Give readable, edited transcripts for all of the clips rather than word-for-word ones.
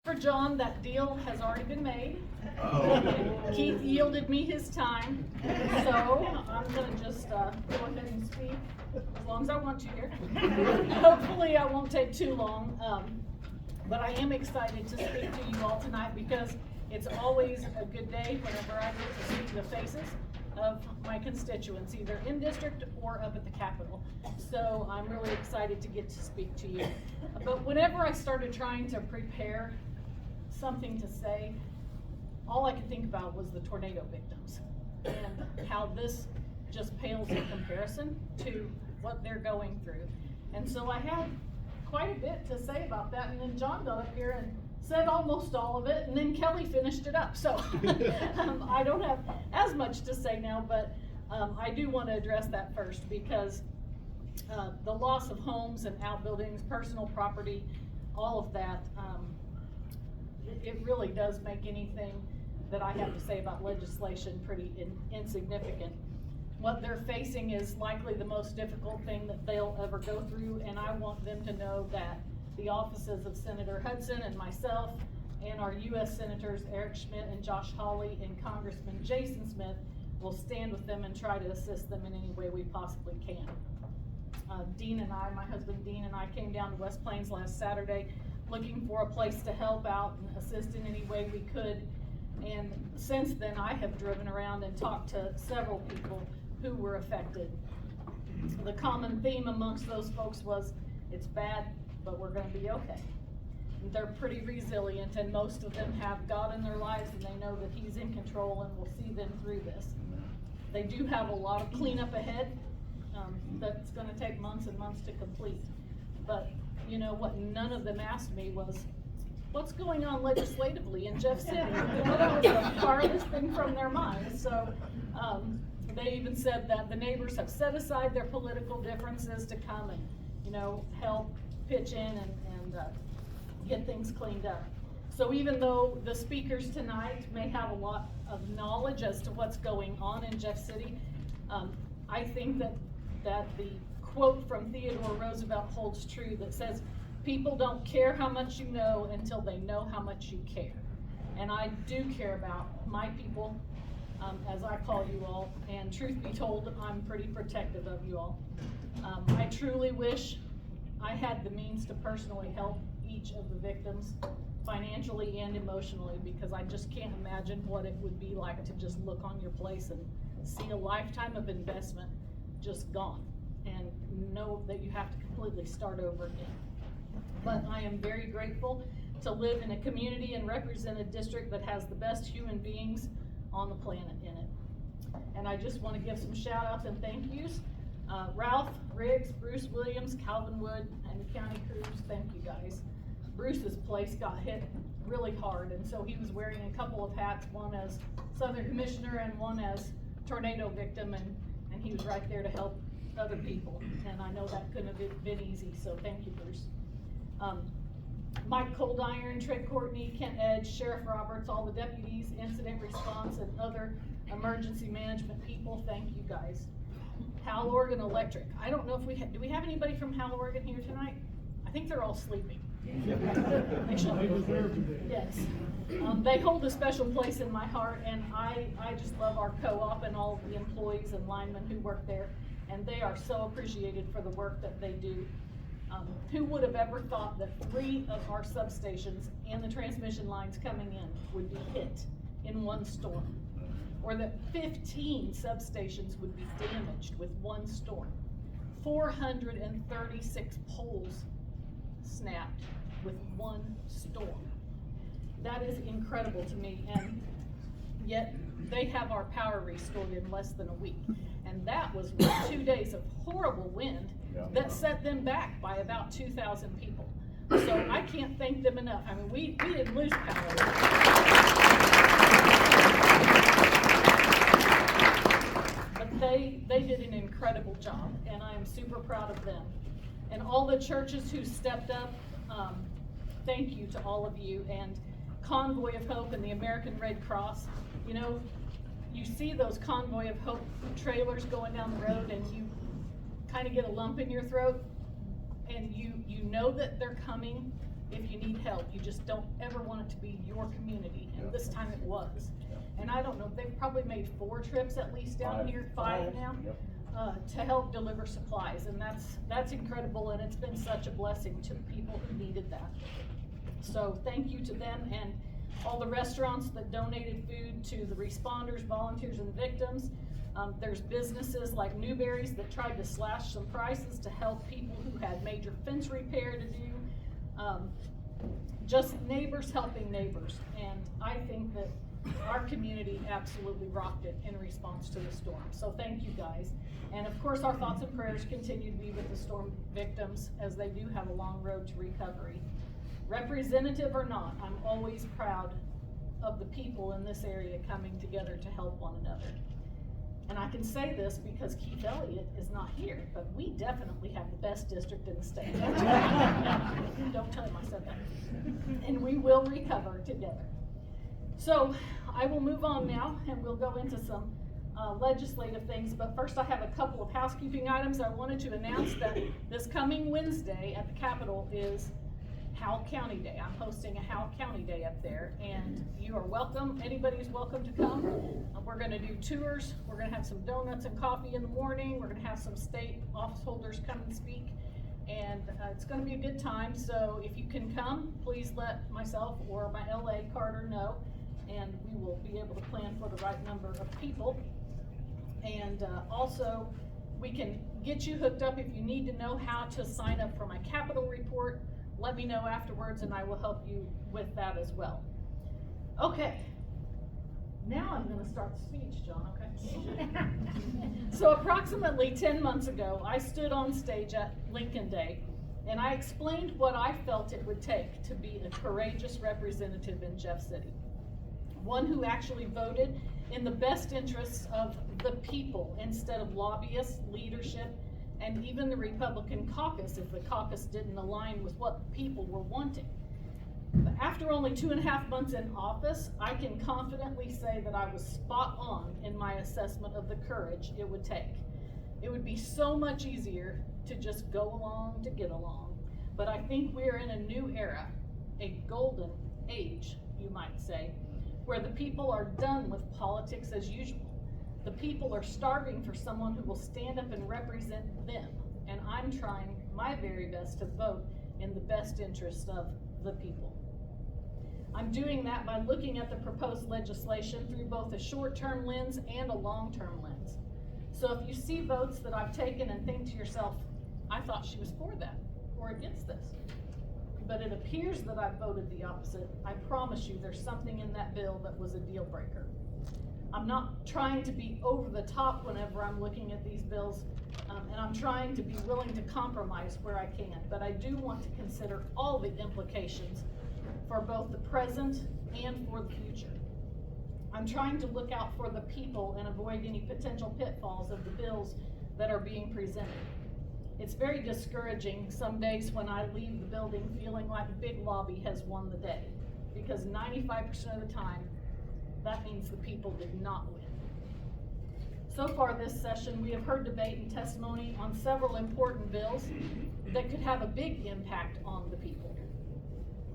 For John, that deal has already been made. Oh. Keith yielded me his time, so I'm gonna just go ahead and speak as long as I want to here. Hopefully I won't take too long, but I am excited to speak to you all tonight because it's always a good day whenever I get to see the faces of my constituents, either in district or up at the Capitol. So I'm really excited to get to speak to you. But whenever I started trying to prepare something to say, all I could think about was the tornado victims and how this just pales in comparison to what they're going through. And so I had quite a bit to say about that, and then John got up here and said almost all of it, and then Kelly finished it up. So I don't have as much to say now, but I do want to address that first because the loss of homes and outbuildings, personal property, all of that, it really does make anything that I have to say about legislation pretty insignificant. What they're facing is likely the most difficult thing that they'll ever go through, and I want them to know that the offices of Senator Hudson and myself and our U.S. Senators Eric Schmidt and Josh Hawley and Congressman Jason Smith will stand with them and try to assist them in any way we possibly can. Dean and I, my husband Dean and I, came down to West Plains last Saturday looking for a place to help out and assist in any way we could. And since then, I have driven around and talked to several people who were affected. The common theme amongst those folks was, it's bad, but we're gonna be okay. And they're pretty resilient, and most of them have God in their lives, and they know that He's in control and will see them through this. They do have a lot of cleanup ahead that's gonna take months and months to complete. But you know what none of them asked me was, what's going on legislatively in Jeff City? That was the farthest thing from their minds. So they even said that the neighbors have set aside their political differences to come and, you know, help pitch in and get things cleaned up. So even though the speakers tonight may have a lot of knowledge as to what's going on in Jeff City, I think that the quote from Theodore Roosevelt holds true that says, people don't care how much you know until they know how much you care. And I do care about my people, as I call you all, and truth be told, I'm pretty protective of you all. I truly wish I had the means to personally help each of the victims financially and emotionally, because I just can't imagine what it would be like to just look on your place and see a lifetime of investment just gone and know that you have to completely start over again. But I am very grateful to live in a community and represent a district that has the best human beings on the planet in it. And I just want to give some shout outs and thank yous. Ralph Riggs, Bruce Williams, Calvin Wood, and the county crews, thank you guys. Bruce's place got hit really hard, and so he was wearing a couple of hats, one as Southern Commissioner and one as tornado victim, and he was right there to help other people. And I know that couldn't have been easy, so thank you, Bruce. Mike Coldiron, Trey Courtney, Kent Edge, Sheriff Roberts, all the deputies, incident response, and other emergency management people, thank you guys. Howell, Oregon Electric. I don't know if do we have anybody from Howell, Oregon here tonight? I think they're all sleeping. They should. Yes. They hold a special place in my heart, and I just love our co-op and all of the employees and linemen who work there, and they are so appreciated for the work that they do. Who would have ever thought that 3 of our substations and the transmission lines coming in would be hit in one storm? Or that 15 substations would be damaged with one storm? 436 poles snapped with one storm. That is incredible to me, and yet they have our power restored in less than a week. And that was with 2 days of horrible wind that set them back by about 2,000 people. So I can't thank them enough. I mean, we didn't lose power. But they did an incredible job, and I am super proud of them. And all the churches who stepped up, thank you to all of you. And Convoy of Hope and the American Red Cross, you know, you see those Convoy of Hope trailers going down the road and you kind of get a lump in your throat, and you know that they're coming if you need help. You just don't ever want it to be your community, and this time it was. And I don't know, they've probably made 4 trips at least down here, 5 now, to help deliver supplies, and that's incredible, and it's been such a blessing to the people who needed that. So thank you to them and all the restaurants that donated food to the responders, volunteers, and victims. There's businesses like Newberry's that tried to slash some prices to help people who had major fence repair to do. Just neighbors helping neighbors, and I think that our community absolutely rocked it in response to the storm. So thank you guys. And of course, our thoughts and prayers continue to be with the storm victims, as they do have a long road to recovery. Representative or not, I'm always proud of the people in this area coming together to help one another. And I can say this because Keith Elliott is not here, but we definitely have the best district in the state. Don't tell him I said that. And we will recover together. So I will move on now, and we'll go into some legislative things, but first I have a couple of housekeeping items. I wanted to announce that this coming Wednesday at the Capitol is Howell County Day. I'm hosting a Howell County Day up there, and you are welcome. Anybody's welcome to come. We're going to do tours. We're going to have some donuts and coffee in the morning. We're going to have some state office holders come and speak, and it's going to be a good time. So if you can come, please let myself or my LA Carter know, and we will be able to plan for the right number of people. And also, we can get you hooked up if you need to know how to sign up for my Capitol report. Let me know afterwards, and I will help you with that as well. Okay, now I'm going to start the speech, John, okay? So approximately 10 months ago, I stood on stage at Lincoln Day, and I explained what I felt it would take to be a courageous representative in Jeff City. One who actually voted in the best interests of the people instead of lobbyists, leadership, and even the Republican caucus, if the caucus didn't align with what the people were wanting. But after only 2.5 months in office, I can confidently say that I was spot on in my assessment of the courage it would take. It would be so much easier to just go along to get along. But I think we're in a new era, a golden age, you might say, where the people are done with politics as usual. The people are starving for someone who will stand up and represent them, and I'm trying my very best to vote in the best interest of the people. I'm doing that by looking at the proposed legislation through both a short-term lens and a long-term lens. So if you see votes that I've taken and think to yourself, I thought she was for that or against this, but it appears that I've voted the opposite, I promise you there's something in that bill that was a deal breaker. I'm not trying to be over the top whenever I'm looking at these bills, and I'm trying to be willing to compromise where I can, but I do want to consider all the implications for both the present and for the future. I'm trying to look out for the people and avoid any potential pitfalls of the bills that are being presented. It's very discouraging some days when I leave the building feeling like big lobby has won the day, because 95% of the time, that means the people did not win. So far this session, we have heard debate and testimony on several important bills that could have a big impact on the people.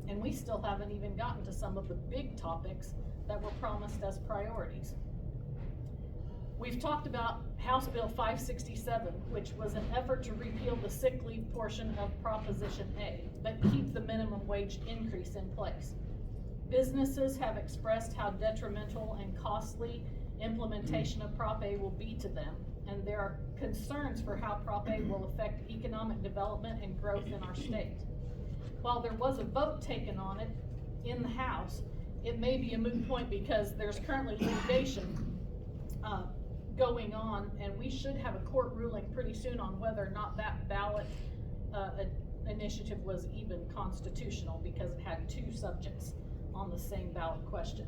And we still haven't even gotten to some of the big topics that were promised as priorities. We've talked about House Bill 567, which was an effort to repeal the sick leave portion of Proposition A, but keep the minimum wage increase in place. Businesses have expressed how detrimental and costly implementation of Prop A will be to them, and there are concerns for how Prop A will affect economic development and growth in our state. While there was a vote taken on it in the House, it may be a moot point because there's currently litigation going on, and we should have a court ruling pretty soon on whether or not that ballot initiative was even constitutional, because it had 2 subjects on the same ballot question.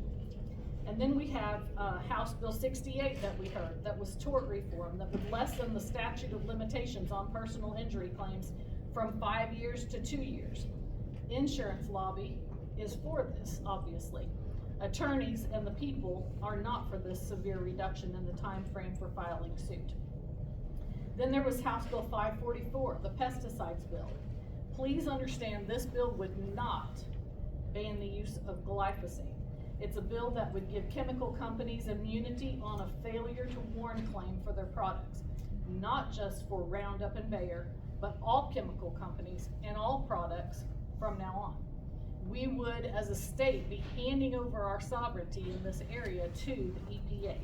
And then we have House Bill 68 that we heard, that was tort reform, that would lessen the statute of limitations on personal injury claims from 5 years to 2 years. Insurance lobby is for this, obviously. Attorneys and the people are not for this severe reduction in the time frame for filing suit. Then there was House Bill 544, the pesticides bill. Please understand this bill would not ban the use of glyphosate. It's a bill that would give chemical companies immunity on a failure to warn claim for their products, not just for Roundup and Bayer, but all chemical companies and all products from now on. We would, as a state, be handing over our sovereignty in this area to the EPA.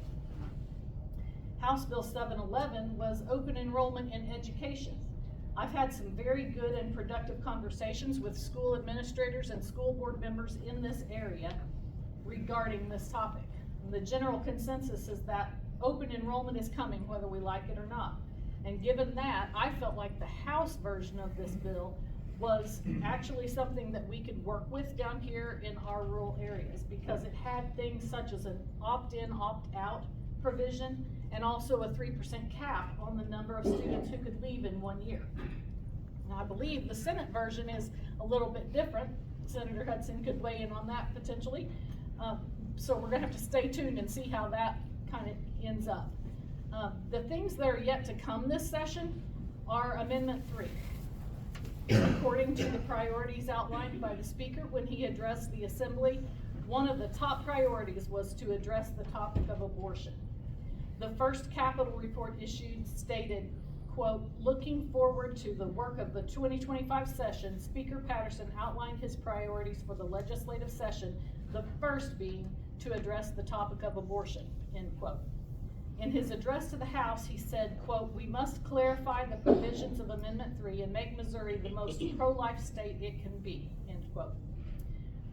House Bill 711 was open enrollment in education. I've had some very good and productive conversations with school administrators and school board members in this area regarding this topic. And the general consensus is that open enrollment is coming whether we like it or not. And given that, I felt like the House version of this bill was actually something that we could work with down here in our rural areas, because it had things such as an opt-in, opt-out provision, and also a 3% cap on the number of students who could leave in 1 year. Now, I believe the Senate version is a little bit different. Senator Hudson could weigh in on that potentially. So we're gonna have to stay tuned and see how that kind of ends up. The things that are yet to come this session are Amendment 3. According to the priorities outlined by the Speaker when he addressed the Assembly, one of the top priorities was to address the topic of abortion. The first Capitol report issued stated, quote, "Looking forward to the work of the 2025 session, Speaker Patterson outlined his priorities for the legislative session, the first being to address the topic of abortion," end quote. In his address to the House, he said, quote, "We must clarify the provisions of Amendment 3 and make Missouri the most pro-life state it can be," end quote.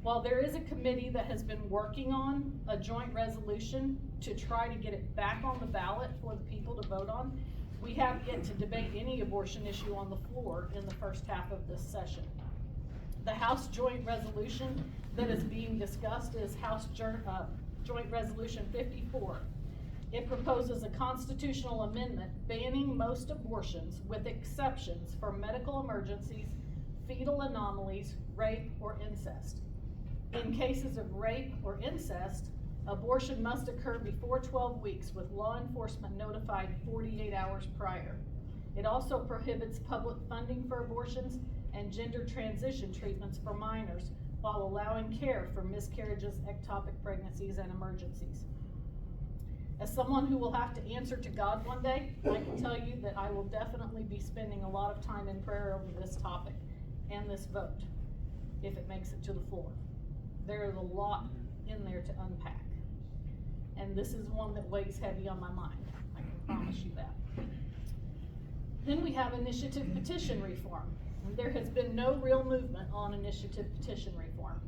While there is a committee that has been working on a joint resolution to try to get it back on the ballot for the people to vote on, we have yet to debate any abortion issue on the floor in the first half of this session. The House joint resolution that is being discussed is House Joint Resolution 54. It proposes a constitutional amendment banning most abortions with exceptions for medical emergencies, fetal anomalies, rape, or incest. In cases of rape or incest, abortion must occur before 12 weeks with law enforcement notified 48 hours prior. It also prohibits public funding for abortions and gender transition treatments for minors while allowing care for miscarriages, ectopic pregnancies, and emergencies. As someone who will have to answer to God one day, I can tell you that I will definitely be spending a lot of time in prayer over this topic and this vote, if it makes it to the floor. There is a lot in there to unpack. And this is one that weighs heavy on my mind, I can promise you that. Then we have initiative petition reform. And there has been no real movement on initiative petition reform.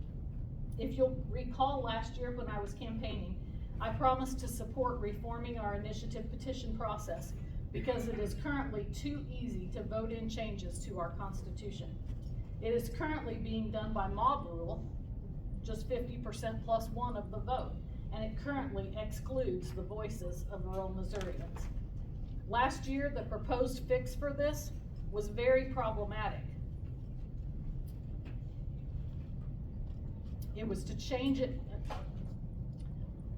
If you'll recall last year when I was campaigning, I promised to support reforming our initiative petition process because it is currently too easy to vote in changes to our Constitution. It is currently being done by mob rule, just 50% plus one of the vote, and it currently excludes the voices of rural Missourians. Last year, the proposed fix for this was very problematic. It was to change it.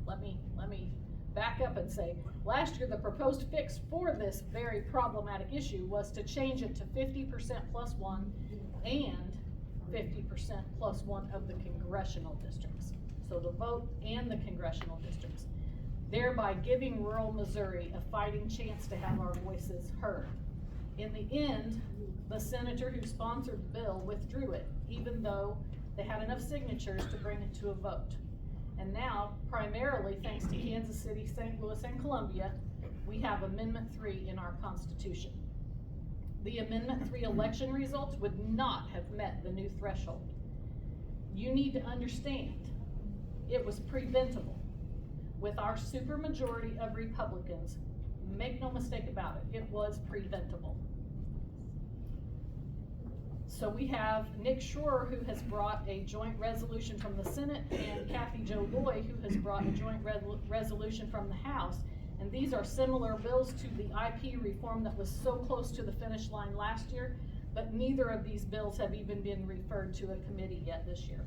Let me back up and say, last year the proposed fix for this very problematic issue was to change it to 50% plus one and 50% plus one of the congressional districts. So the vote and the congressional districts, thereby giving rural Missouri a fighting chance to have our voices heard. In the end, the senator who sponsored the bill withdrew it, even though they had enough signatures to bring it to a vote. And now, primarily thanks to Kansas City, St. Louis, and Columbia, we have Amendment 3 in our Constitution. The Amendment 3 election results would not have met the new threshold. You need to understand, it was preventable. With our supermajority of Republicans, make no mistake about it, it was preventable. So we have Nick Schroer, who has brought a joint resolution from the Senate, and Kathy Jo Loy, who has brought a joint resolution from the House. And these are similar bills to the IP reform that was so close to the finish line last year, but neither of these bills have even been referred to a committee yet this year.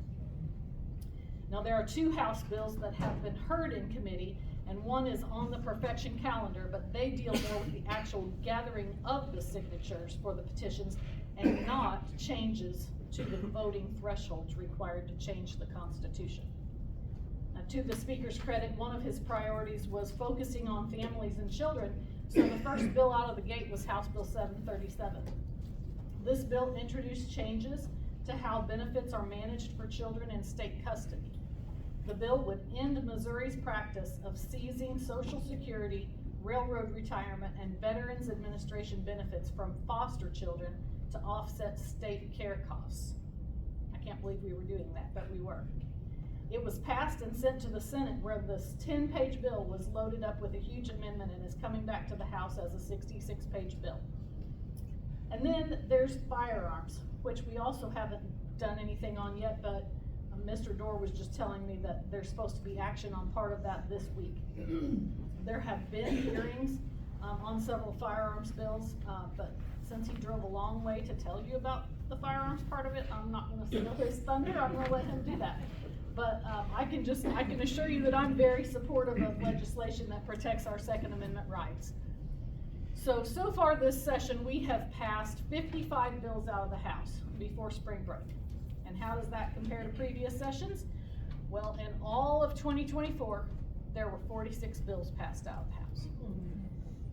Now there are two House bills that have been heard in committee, and one is on the perfection calendar, but they deal more with the actual gathering of the signatures for the petitions and not changes to the voting thresholds required to change the Constitution. Now, to the Speaker's credit, one of his priorities was focusing on families and children, so the first bill out of the gate was House Bill 737. This bill introduced changes to how benefits are managed for children in state custody. The bill would end Missouri's practice of seizing Social Security, railroad retirement, and Veterans Administration benefits from foster children to offset state care costs. I can't believe we were doing that, but we were. It was passed and sent to the Senate, where this 10-page bill was loaded up with a huge amendment and is coming back to the House as a 66-page bill. And then there's firearms, which we also haven't done anything on yet, but Mr. Dorr was just telling me that there's supposed to be action on part of that this week. There have been hearings on several firearms bills, but since he drove a long way to tell you about the firearms part of it, I'm not gonna steal his thunder. I'm gonna let him do that. But I can assure you that I'm very supportive of legislation that protects our Second Amendment rights. So far this session, we have passed 55 bills out of the House before spring break. And how does that compare to previous sessions? Well, in all of 2024, there were 46 bills passed out of the House.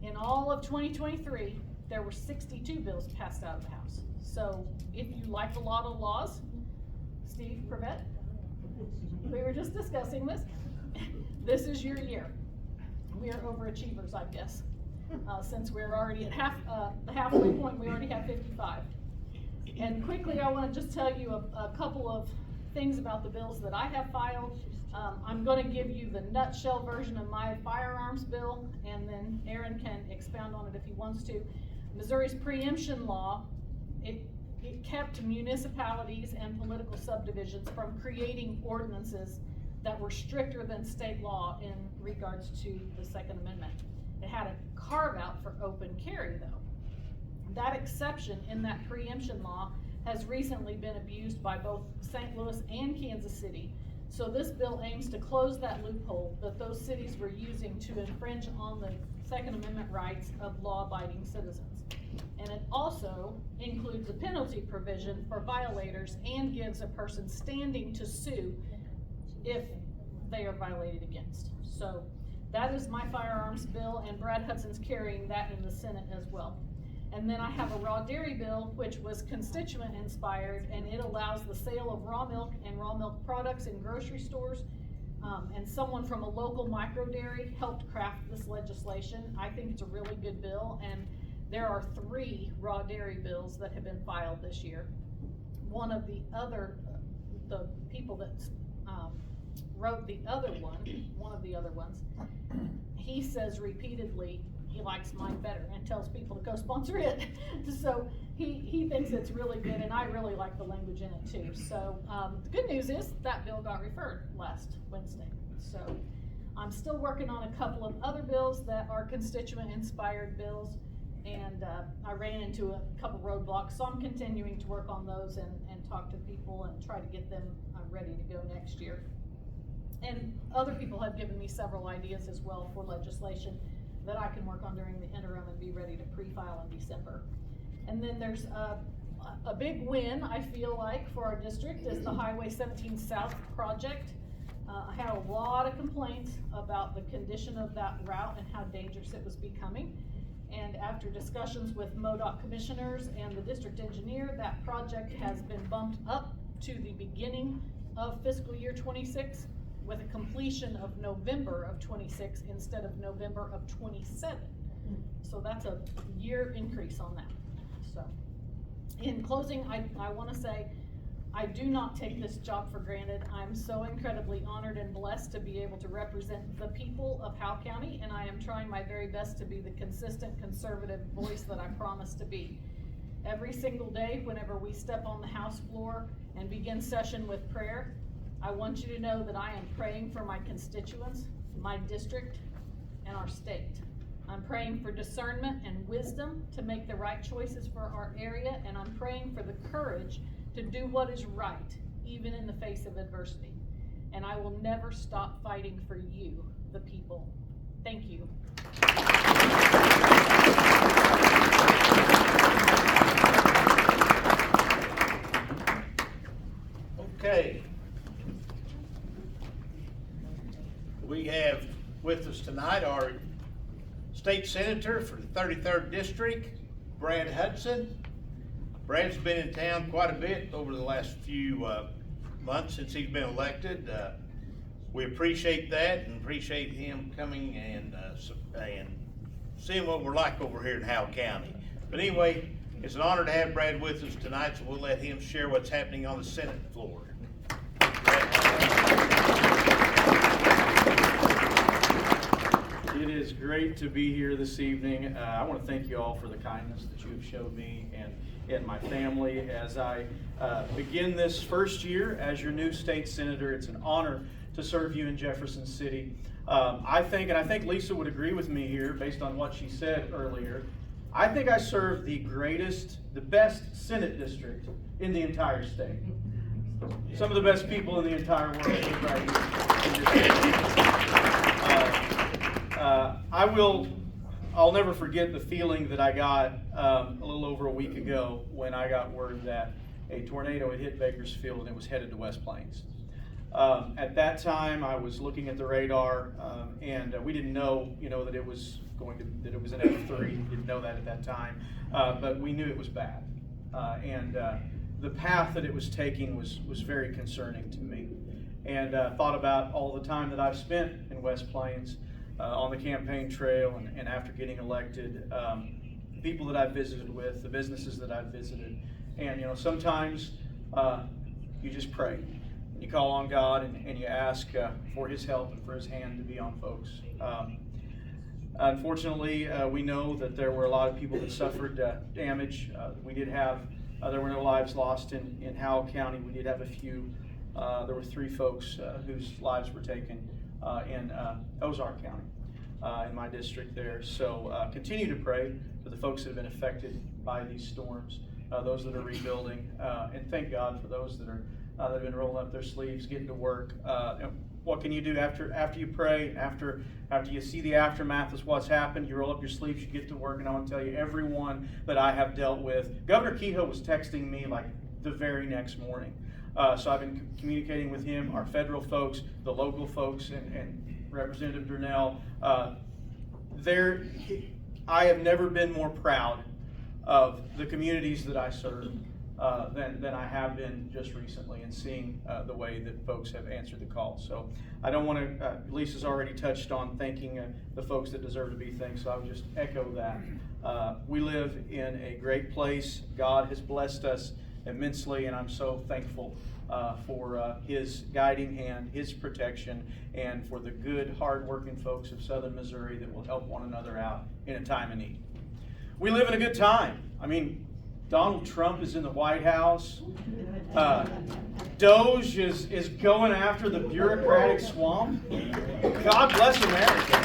In all of 2023, there were 62 bills passed out of the House. So if you like a lot of laws, Steve Prevett, we were just discussing this, this is your year. We are overachievers, I guess, since we're already at the halfway point. We already have 55. And quickly, I want to just tell you a couple of things about the bills that I have filed. I'm going to give you the nutshell version of my firearms bill, and then Aaron can expound on it if he wants to. Missouri's preemption law, it kept municipalities and political subdivisions from creating ordinances that were stricter than state law in regards to the Second Amendment. It had a carve out for open carry, though. That exception in that preemption law has recently been abused by both St. Louis and Kansas City. So this bill aims to close that loophole that those cities were using to infringe on the Second Amendment rights of law-abiding citizens. And it also includes a penalty provision for violators and gives a person standing to sue if they are violated against. So that is my firearms bill, and Brad Hudson's carrying that in the Senate as well. And then I have a raw dairy bill, which was constituent inspired, and it allows the sale of raw milk and raw milk products in grocery stores. And someone from a local micro dairy helped craft this legislation. I think it's a really good bill, and there are 3 raw dairy bills that have been filed this year. One of the people that wrote the other one of the other ones, he says repeededly he likes mine better and tells people to go sponsor it. So he thinks it's really good, and I really like the language in it too. So the good news is that bill got referred last Wednesday. So I'm still working on a couple of other bills that are constituent inspired bills, and I ran into a couple roadblocks, so I'm continuing to work on those and talk to people and try to get them ready to go next year. And other people have given me several ideas as well for legislation that I can work on during the interim and be ready to pre-file in December. And then there's a big win, I feel like, for our district is the Highway 17 South project. I had a lot of complaints about the condition of that route and how dangerous it was becoming. And after discussions with MoDOT commissioners and the district engineer, that project has been bumped up to the beginning of fiscal year 26 with a completion of November of 26 instead of November of 27. So that's a year increase on that. So in closing, I want to say I do not take this job for granted. I'm so incredibly honored and blessed to be able to represent the people of Howell County, and I am trying my very best to be the consistent conservative voice that I promised to be. Every single day, whenever we step on the House floor and begin session with prayer, I want you to know that I am praying for my constituents, my district, and our state. I'm praying for discernment and wisdom to make the right choices for our area, and I'm praying for the courage to do what is right, even in the face of adversity. And I will never stop fighting for you, the people. Thank you. State Senator for the 33rd District, Brad Hudson. Brad's been in town quite a bit over the last few months since he's been elected. We appreciate that and appreciate him coming and seeing what we're like over here in Howell County. But anyway, it's an honor to have Brad with us tonight, so we'll let him share what's happening on the Senate floor. It is great to be here this evening. I want to thank you all for the kindness that you have showed me and my family as I begin this first year as your new state senator. It's an honor to serve you in Jefferson City. I think Lisa would agree with me here based on what she said earlier. I think I serve the best Senate district in the entire state. Some of the best people in the entire world live right here. I'll never forget the feeling that I got a little over a week ago when I got word that a tornado had hit Bakersfield and it was headed to West Plains. At that time, I was looking at the radar, and we didn't know, that it was an F3. We didn't know that at that time, but we knew it was bad, and the path that it was taking was very concerning to me. And thought about all the time that I've spent in West Plains on the campaign trail, and after getting elected, the people that I've visited with, the businesses that I've visited, and sometimes you just pray. You call on God and you ask for His help and for His hand to be on folks. Unfortunately, we know that there were a lot of people that suffered damage. There were no lives lost in Howell County. We did have a few. There were 3 folks whose lives were taken in Ozark County, in my district there. So continue to pray for the folks that have been affected by these storms, those that are rebuilding, and thank God for those that have been rolling up their sleeves, getting to work. What can you do after you pray, after you see the aftermath of what's happened? You roll up your sleeves, you get to work, and I want to tell you, everyone that I have dealt with, Governor Kehoe was texting me like the very next morning. So I've been communicating with him, our federal folks, the local folks, and Representative Durnell. I have never been more proud of the communities that I serve than I have been just recently, and seeing the way that folks have answered the call. So I don't want to, Lisa's already touched on thanking the folks that deserve to be thanked, so I would just echo that. We live in a great place. God has blessed us immensely, and I'm so thankful for His guiding hand, His protection, and for the good, hard-working folks of Southern Missouri that will help one another out in a time of need. We live in a good time. I mean, Donald Trump is in the White House. Doge is going after the bureaucratic swamp. God bless America.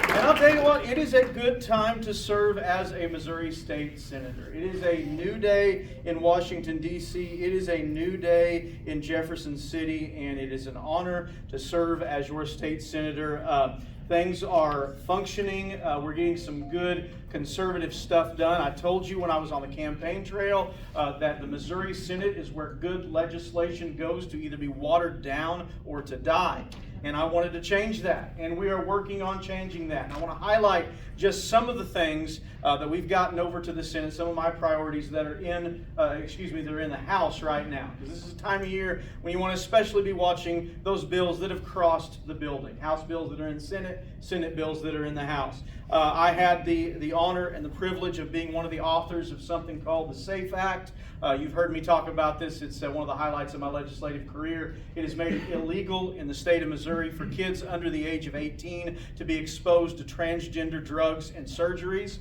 And I'll tell you what, it is a good time to serve as a Missouri State Senator. It is a new day in Washington, D.C. It is a new day in Jefferson City, and it is an honor to serve as your state senator. Things are functioning. We're getting some good conservative stuff done. I told you when I was on the campaign trail that the Missouri Senate is where good legislation goes to either be watered down or to die. And I wanted to change that, and we are working on changing that. And I want to highlight just some of the things that we've gotten over to the Senate, some of my priorities that are in the House right now. Because this is a time of year when you want to especially be watching those bills that have crossed the building. House bills that are in the Senate, Senate bills that are in the House. I had the honor and the privilege of being one of the authors of something called the SAFE Act. You've heard me talk about this. It's one of the highlights of my legislative career. It has made it illegal in the state of Missouri for kids under the age of 18 to be exposed to transgender drugs and surgeries.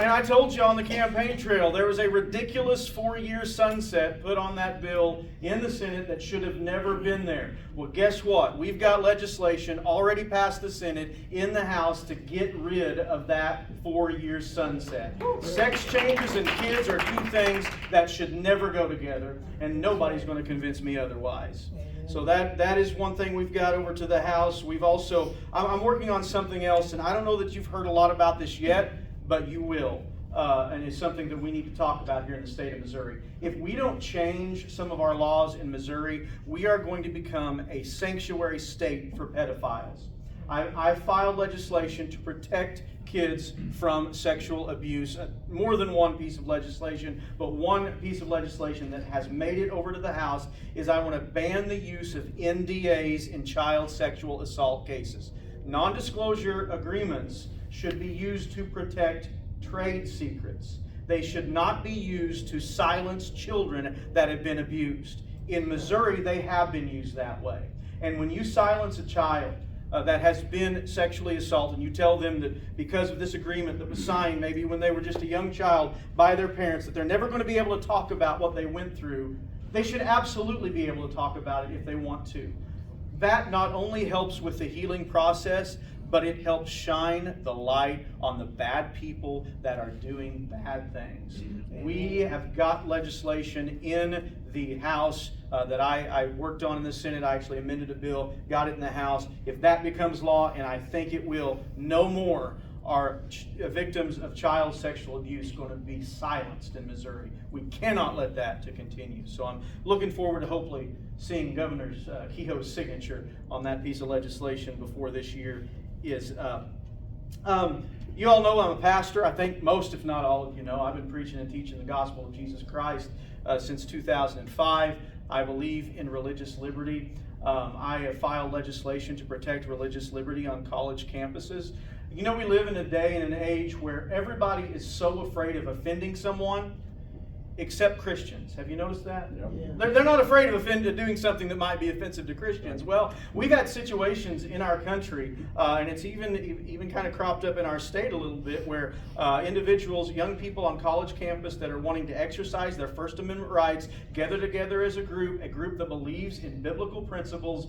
And I told you on the campaign trail, there was a ridiculous 4-year sunset put on that bill in the Senate that should have never been there. Well, guess what? We've got legislation already passed the Senate in the House to get rid of that 4-year sunset. Sex changes and kids are 2 things that should never go together, and nobody's going to convince me otherwise. So that is one thing we've got over to the House. We've also, I'm working on something else, and I don't know that you've heard a lot about this yet, but you will. and it's something that we need to talk about here in the state of Missouri. If we don't change some of our laws in Missouri, we are going to become a sanctuary state for pedophiles. I filed legislation to protect kids from sexual abuse. More than one piece of legislation, but one piece of legislation that has made it over to the House is I want to ban the use of NDAs in child sexual assault cases. Non-disclosure agreements should be used to protect trade secrets. They should not be used to silence children that have been abused. In Missouri, they have been used that way. And when you silence a child that has been sexually assaulted, and you tell them that because of this agreement that was signed maybe when they were just a young child by their parents, that they're never going to be able to talk about what they went through, they should absolutely be able to talk about it if they want to. That not only helps with the healing process, but it helps shine the light on the bad people that are doing bad things. We have got legislation in the House that I worked on in the Senate. I actually amended a bill, got it in the House. If that becomes law, and I think it will, no more are victims of child sexual abuse going to be silenced in Missouri. We cannot let that to continue. So I'm looking forward to hopefully seeing Governor Kehoe's signature on that piece of legislation before this year is up. You all know I'm a pastor. I think most, if not all of you know, I've been preaching and teaching the gospel of Jesus Christ since 2005. I believe in religious liberty. I have filed legislation to protect religious liberty on college campuses. You know, we live in a day and an age where everybody is so afraid of offending someone except Christians. Have you noticed that? Yep. They're not afraid of doing something that might be offensive to Christians. Well, we've had situations in our country, and it's even kind of cropped up in our state a little bit, where individuals, young people on college campus that are wanting to exercise their First Amendment rights, gather together as a group that believes in biblical principles.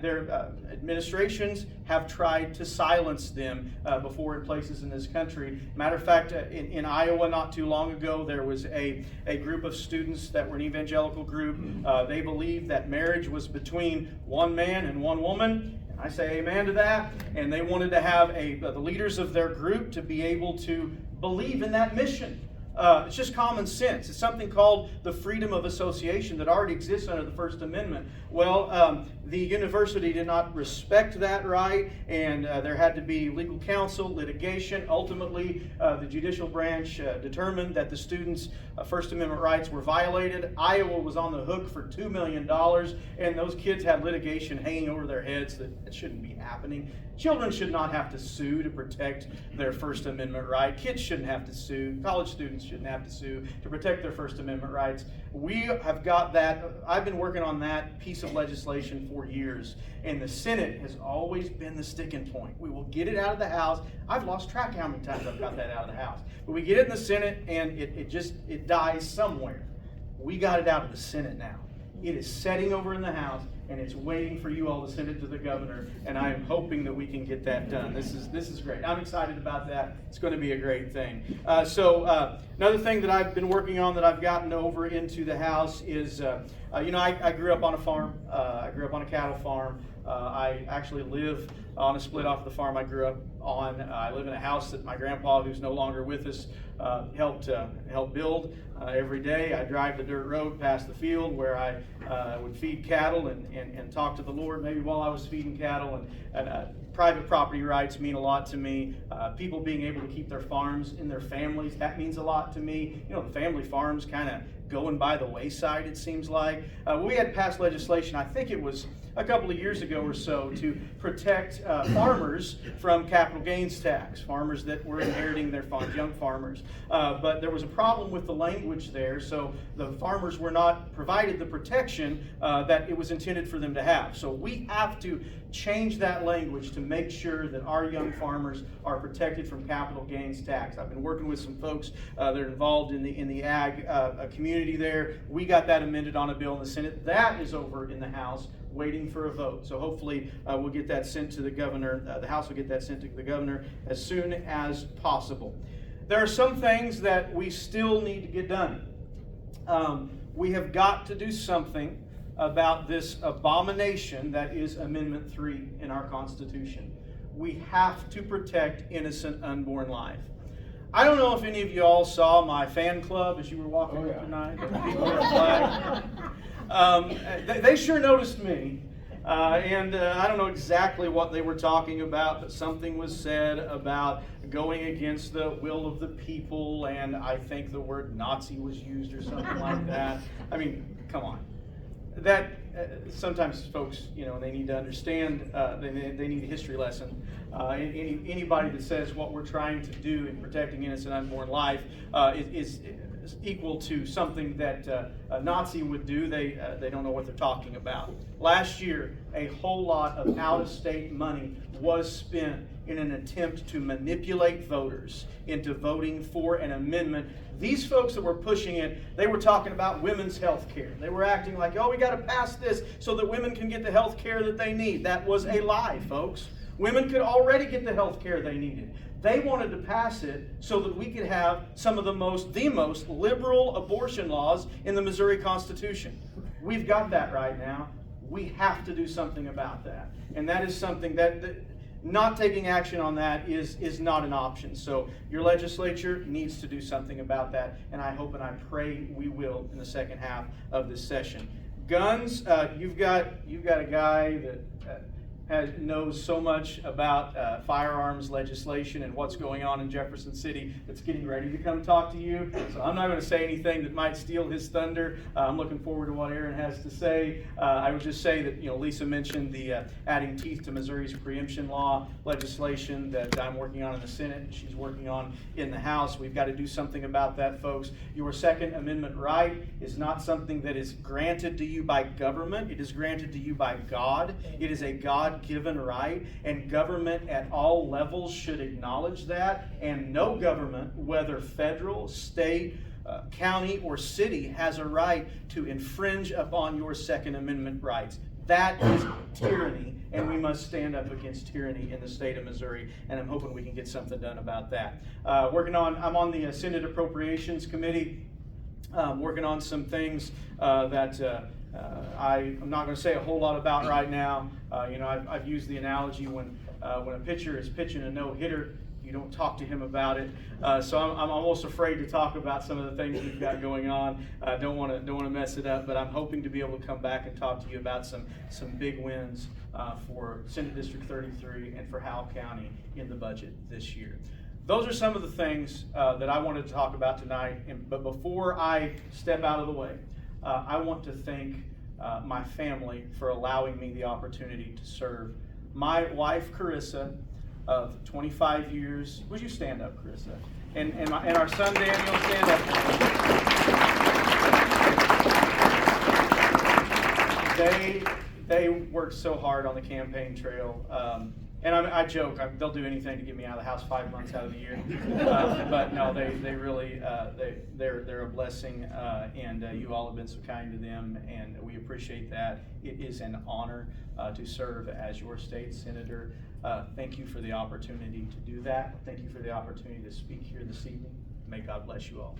Their administrations have tried to silence them before in places in this country. Matter of fact, in Iowa not too long ago, there was a group of students that were an evangelical group. They believed that marriage was between one man and one woman. And I say amen to that. And they wanted to have the leaders of their group to be able to believe in that mission. It's just common sense. It's something called the freedom of association that already exists under the First Amendment. Well, the university did not respect that right, and there had to be legal counsel, litigation. Ultimately, the judicial branch determined that the students' First Amendment rights were violated. Iowa was on the hook for $2 million, and those kids had litigation hanging over their heads that shouldn't be happening. Children should not have to sue to protect their First Amendment right. Kids shouldn't have to sue. College students shouldn't have to sue to protect their First Amendment rights. We have got that. I've been working on that piece of legislation for years, and the Senate has always been the sticking point. We will get it out of the House. I've lost track how many times I've got that out of the House. But we get it in the Senate, and it dies somewhere. We got it out of the Senate now. It is sitting over in the House, and it's waiting for you all to send it to the governor, and I am hoping that we can get that done. This is great. I'm excited about that. It's going to be a great thing. Another thing that I've been working on that I've gotten over into the House is, I grew up on a farm. I grew up on a cattle farm. I actually live on a split off the farm I grew up on. I live in a house that my grandpa, who's no longer with us, helped build. Every day I drive the dirt road past the field where I would feed cattle and talk to the Lord maybe while I was feeding cattle. And private property rights mean a lot to me. People being able to keep their farms in their families, that means a lot to me. You know, the family farms kind of going by the wayside, it seems like. We had passed legislation, I think it was a couple of years ago or so, to protect farmers from capital gains tax, farmers that were inheriting their farms, young farmers. But there was a problem with the language there, so the farmers were not provided the protection that it was intended for them to have. So we have to change that language to make sure that our young farmers are protected from capital gains tax. I've been working with some folks that are involved in the ag community there. We got that amended on a bill in the Senate. That is over in the House, waiting for a vote. So hopefully we'll get that sent to the governor. The House will get that sent to the governor as soon as possible. There are some things that we still need to get done. We have got to do something about this abomination that is Amendment 3 in our Constitution. We have to protect innocent unborn life. I don't know if any of you all saw my fan club as you were walking up tonight. The people with the flag. They sure noticed me. And I don't know exactly what they were talking about, but something was said about going against the will of the people, and I think the word Nazi was used or something like that. I mean, come on. That sometimes folks, they need to understand. They need a history lesson. Anybody that says what we're trying to do in protecting innocent unborn life is equal to something that a Nazi would do, they don't know what they're talking about. Last year, a whole lot of out-of-state money was spent in an attempt to manipulate voters into voting for an amendment. These folks that were pushing it, they were talking about women's health care. They were acting like, we got to pass this so that women can get the health care that they need. That was a lie, folks. Women could already get the health care they needed. They wanted to pass it so that we could have some of the most liberal abortion laws in the Missouri Constitution. We've got that right now. We have to do something about that. And that is something that not taking action on that is not an option. So your legislature needs to do something about that, and I hope and I pray we will in the second half of this session. Guns, you've got a guy that knows so much about firearms legislation and what's going on in Jefferson City that's getting ready to come talk to you. So I'm not going to say anything that might steal his thunder. I'm looking forward to what Aaron has to say. I would just say that Lisa mentioned the adding teeth to Missouri's preemption law legislation that I'm working on in the Senate and she's working on in the House. We've got to do something about that, folks. Your Second Amendment right is not something that is granted to you by government. It is granted to you by God. It is a God-given right, and government at all levels should acknowledge that, and no government, whether federal, state, county, or city, has a right to infringe upon your Second Amendment rights. That is tyranny, and we must stand up against tyranny in the state of Missouri, and I'm hoping we can get something done about that. I'm on the Senate Appropriations Committee, working on some things that I'm not going to say a whole lot about right now. I've used the analogy when a pitcher is pitching a no-hitter, you don't talk to him about it. So I'm almost afraid to talk about some of the things we've got going on. Don't want to mess it up, but I'm hoping to be able to come back and talk to you about some big wins for Senate District 33 and for Howell County in the budget this year. Those are some of the things that I wanted to talk about tonight. But before I step out of the way, I want to thank my family for allowing me the opportunity to serve. My wife, Carissa, of 25 years. Would you stand up, Carissa? And our son, Daniel, stand up. They worked so hard on the campaign trail. And I joke, they'll do anything to get me out of the house 5 months out of the year. But no, they really, they're a blessing, and you all have been so kind to them, and we appreciate that. It is an honor to serve as your state senator. Thank you for the opportunity to do that. Thank you for the opportunity to speak here this evening. May God bless you all.